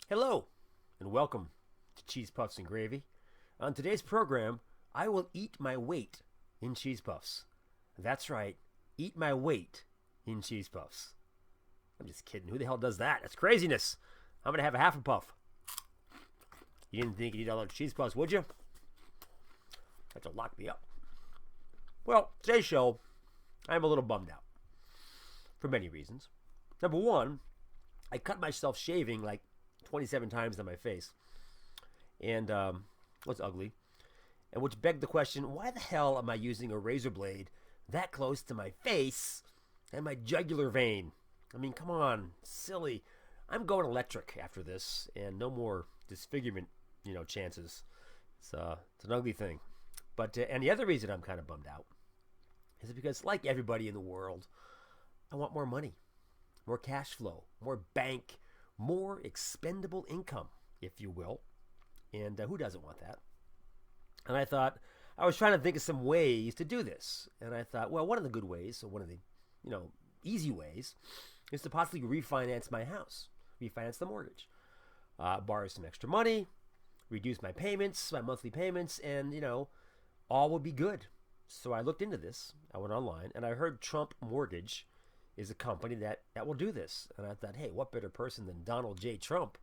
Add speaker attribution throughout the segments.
Speaker 1: Hello, and welcome to Cheese Puffs and Gravy. On today's program, I will eat my weight in cheese puffs. That's right, eat my weight in cheese puffs. I'm just kidding. Who the hell does that? That's craziness. I'm going to have a half a puff. You didn't think you'd eat all those cheese puffs, would you? That's to lock me up. Well, today's show, I'm a little bummed out for many reasons. Number one, I cut myself shaving like 27 times on my face, and was ugly. And which begged the question, why the hell am I using a razor blade that close to my face and my jugular vein? I mean, come on, silly. I'm going electric after this, and no more disfigurement, chances. It's an ugly thing. But and the other reason I'm kind of bummed out is because, like everybody in the world, I want more money, more cash flow, more bank, more expendable income, if you will. And who doesn't want that? And I thought, I was trying to think of some ways to do this. And I thought, well, one of the good ways, so one of the, easy ways, is to possibly refinance my house, refinance the mortgage, borrow some extra money, reduce my payments, my monthly payments, and, all would be good. So I looked into this. I went online, and I heard Trump Mortgage is a company that will do this. And I thought, hey, what better person than Donald J. Trump,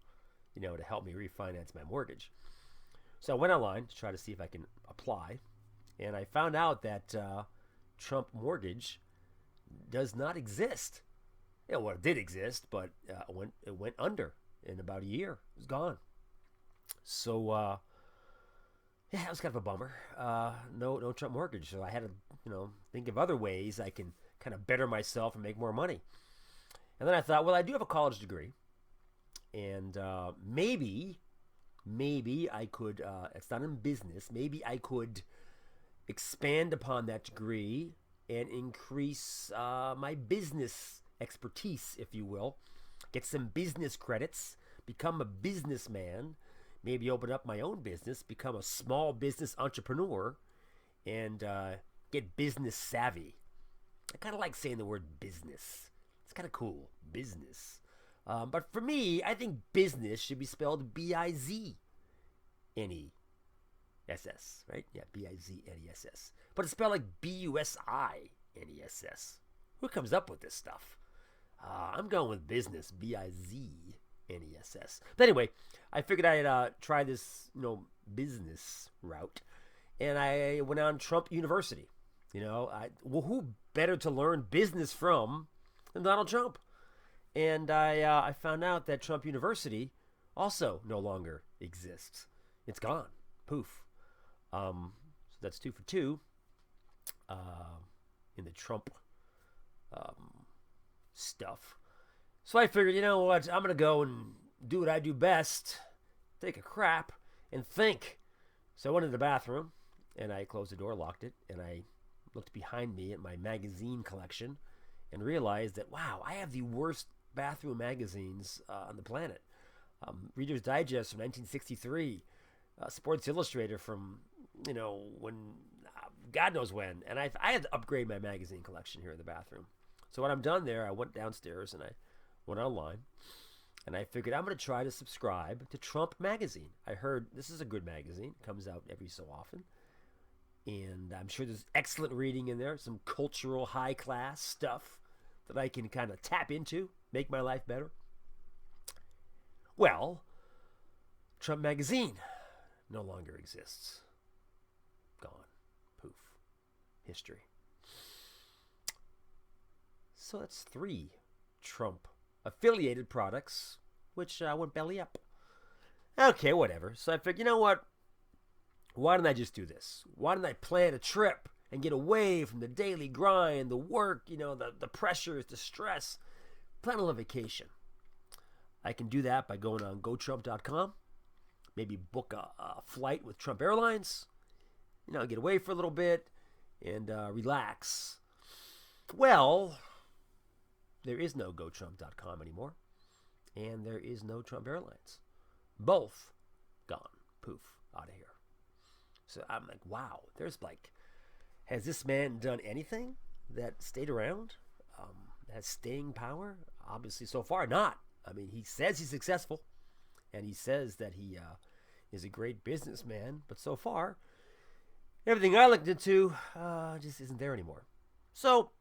Speaker 1: to help me refinance my mortgage? So I went online to try to see if I can apply. And I found out that Trump Mortgage does not exist. Well, it did exist, but it went under in about a year. It was gone. So, yeah, it was kind of a bummer. No Trump Mortgage. So I had to, think of other ways I can kind of better myself and make more money. And then I thought, well, I do have a college degree, and maybe I could. It's not in business. Maybe I could expand upon that degree and increase my business expertise, if you will. Get some business credits, become a businessman, maybe open up my own business, become a small business entrepreneur, and get business savvy. I kind of like saying the word business. It's kind of cool, business. But for me, I think business should be spelled Bizness, right? Yeah, Bizness. But it's spelled like Business. Who comes up with this stuff? I'm going with business, Bizness. But anyway, I figured I'd try this, business route, and I went on Trump University. Who better to learn business from than Donald Trump? And I found out that Trump University also no longer exists. It's gone. Poof. So that's 2 for 2 in the Trump stuff. So I figured, you know what? I'm going to go and do what I do best. Take a crap and think. So I went to the bathroom, and I closed the door, locked it, and I looked behind me at my magazine collection and realized that, wow, I have the worst bathroom magazines on the planet. Reader's Digest from 1963, Sports Illustrated from, when, God knows when. And I had to upgrade my magazine collection here in the bathroom. So when I'm done there, I went downstairs and I went online. And I figured I'm going to try to subscribe to Trump Magazine. I heard this is a good magazine. It comes out every so often. And I'm sure there's excellent reading in there, some cultural high-class stuff that I can kind of tap into, make my life better. Well, Trump Magazine no longer exists. Gone. Poof. History. So that's 3 Trump-affiliated products, which went belly up. Okay, whatever. So I figured, you know what? Why didn't I just do this? Why didn't I plan a trip and get away from the daily grind, the work, the pressures, the stress? Plan a little vacation. I can do that by going on GoTrump.com. Maybe book a flight with Trump Airlines. Get away for a little bit and relax. Well, there is no GoTrump.com anymore. And there is no Trump Airlines. Both gone. Poof. Out of here. So I'm like, wow, has this man done anything that stayed around? Has staying power? Obviously, so far, not. I mean, he says he's successful, And he says that he is a great businessman, but so far, everything I looked into just isn't there anymore. So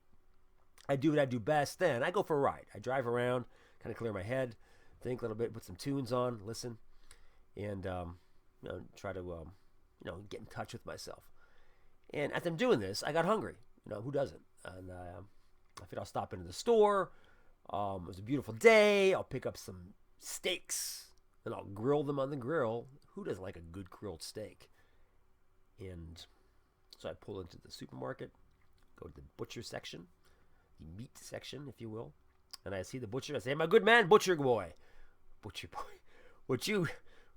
Speaker 1: I do what I do best then. I go for a ride. I drive around, kind of clear my head, think a little bit, put some tunes on, listen, and try to get in touch with myself. And as I'm doing this, I got hungry. Who doesn't? And I figured I'll stop into the store. It was a beautiful day. I'll pick up some steaks and I'll grill them on the grill. Who doesn't like a good grilled steak? And so I pull into the supermarket, go to the butcher section, the meat section, if you will. And I see the butcher. I say, my good man, butcher boy, would you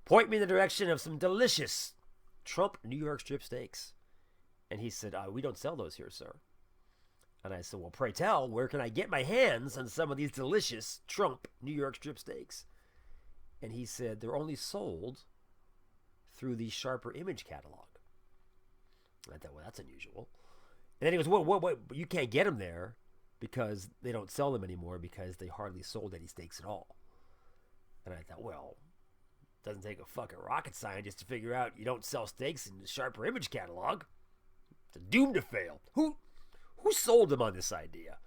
Speaker 1: point me in the direction of some delicious Trump New York strip steaks? And he said, we don't sell those here, sir. And I said, well, pray tell, where can I get my hands on some of these delicious Trump New York strip steaks? And he said, they're only sold through the Sharper Image catalog. And I thought, well, that's unusual. And then he goes, what? You can't get them there because they don't sell them anymore because they hardly sold any steaks at all. And I thought, well, it doesn't take a fucking rocket scientist to figure out you don't sell steaks in the Sharper Image catalog. It's doomed to fail. Who sold them on this idea?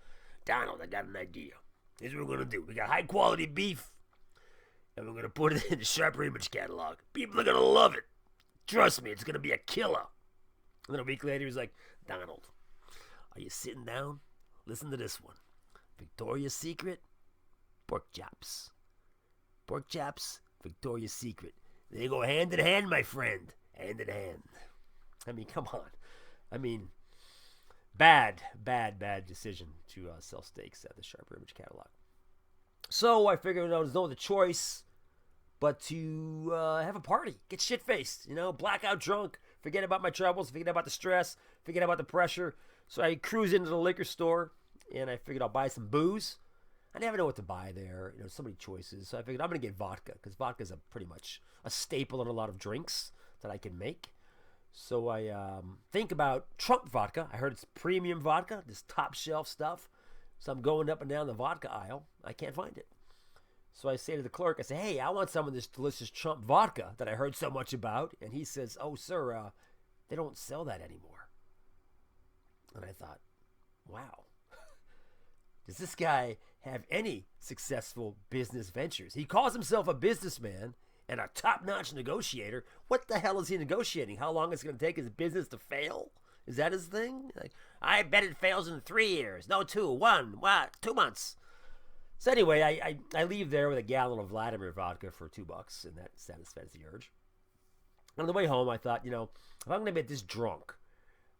Speaker 1: Donald, I got an idea. Here's what we're going to do. We got high quality beef, and we're going to put it in the Sharper Image catalog. People are going to love it. Trust me, it's going to be a killer. And then a week later, he's like, Donald, are you sitting down? Listen to this one. Victoria's Secret, pork chops. Pork chops, Victoria's Secret. They go hand in hand, my friend. Hand in hand. I mean, come on. I mean, bad decision to sell steaks at the Sharper Image catalog. So I figured there's no other choice but to have a party, get shit-faced, blackout drunk, forget about my troubles, forget about the stress, forget about the pressure. So I cruise into the liquor store, and I figured I'll buy some booze. I never know what to buy there. So many choices. So I figured I'm going to get vodka, because vodka is pretty much a staple in a lot of drinks that I can make. So I think about Trump vodka. I heard it's premium vodka, this top shelf stuff. So I'm going up and down the vodka aisle. I can't find it. So I say to the clerk, I say, hey, I want some of this delicious Trump vodka that I heard so much about. And he says, oh, sir, they don't sell that anymore. And I thought, wow. Does this guy have any successful business ventures? He calls himself a businessman and a top-notch negotiator. What the hell is he negotiating? How long it's going to take his business to fail? Is that his thing? Like, I bet it fails in 3 years. No, 2, 1, what? 2 months. So anyway, I leave there with a gallon of Vladimir vodka for $2, and that satisfies the urge. On the way home, I thought, if I'm going to get this drunk,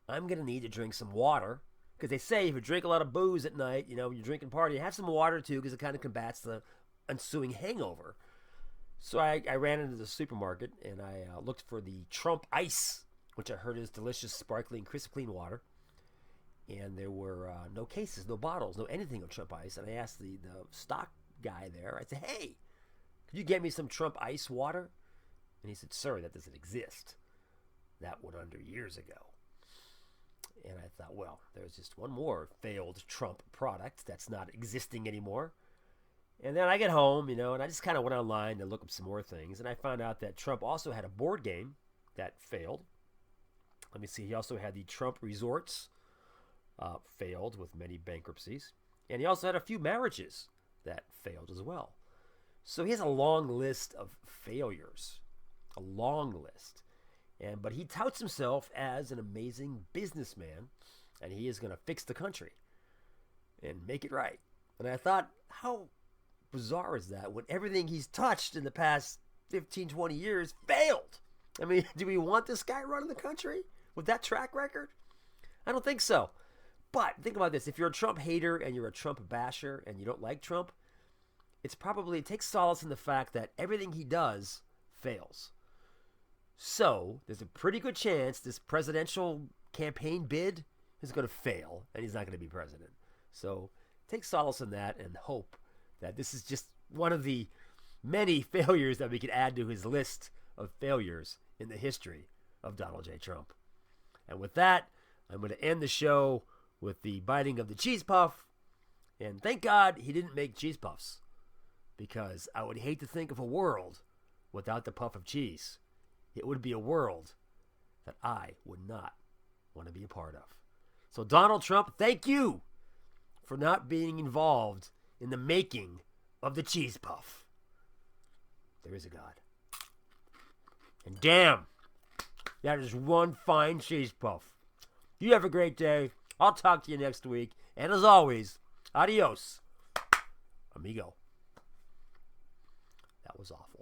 Speaker 1: I'm going to need to drink some water. Because they say if you drink a lot of booze at night, when you're drinking party, have some water too, because it kind of combats the ensuing hangover. So I ran into the supermarket, and I looked for the Trump Ice, which I heard is delicious, sparkling, crisp, clean water. And there were no cases, no bottles, no anything of Trump Ice. And I asked the stock guy there, I said, hey, could you get me some Trump Ice water? And he said, sir, that doesn't exist. That went under years ago. And I thought, well, there's just one more failed Trump product that's not existing anymore. And then I get home, and I just kind of went online to look up some more things. And I found out that Trump also had a board game that failed. Let me see. He also had the Trump Resorts, failed with many bankruptcies. And he also had a few marriages that failed as well. So he has a long list of failures. A long list. But he touts himself as an amazing businessman, and he is going to fix the country and make it right. And I thought, how bizarre is that when everything he's touched in the past 15, 20 years failed? I mean, do we want this guy running the country with that track record? I don't think so. But think about this. If you're a Trump hater and you're a Trump basher and you don't like Trump, it takes solace in the fact that everything he does fails. So there's a pretty good chance this presidential campaign bid is going to fail and he's not going to be president. So take solace in that and hope that this is just one of the many failures that we could add to his list of failures in the history of Donald J. Trump. And with that, I'm going to end the show with the biting of the cheese puff. And thank God he didn't make cheese puffs, because I would hate to think of a world without the puff of cheese. It would be a world that I would not want to be a part of. So Donald Trump, thank you for not being involved in the making of the cheese puff. There is a God. And damn, that is one fine cheese puff. You have a great day. I'll talk to you next week. And as always, adios, amigo. That was awful.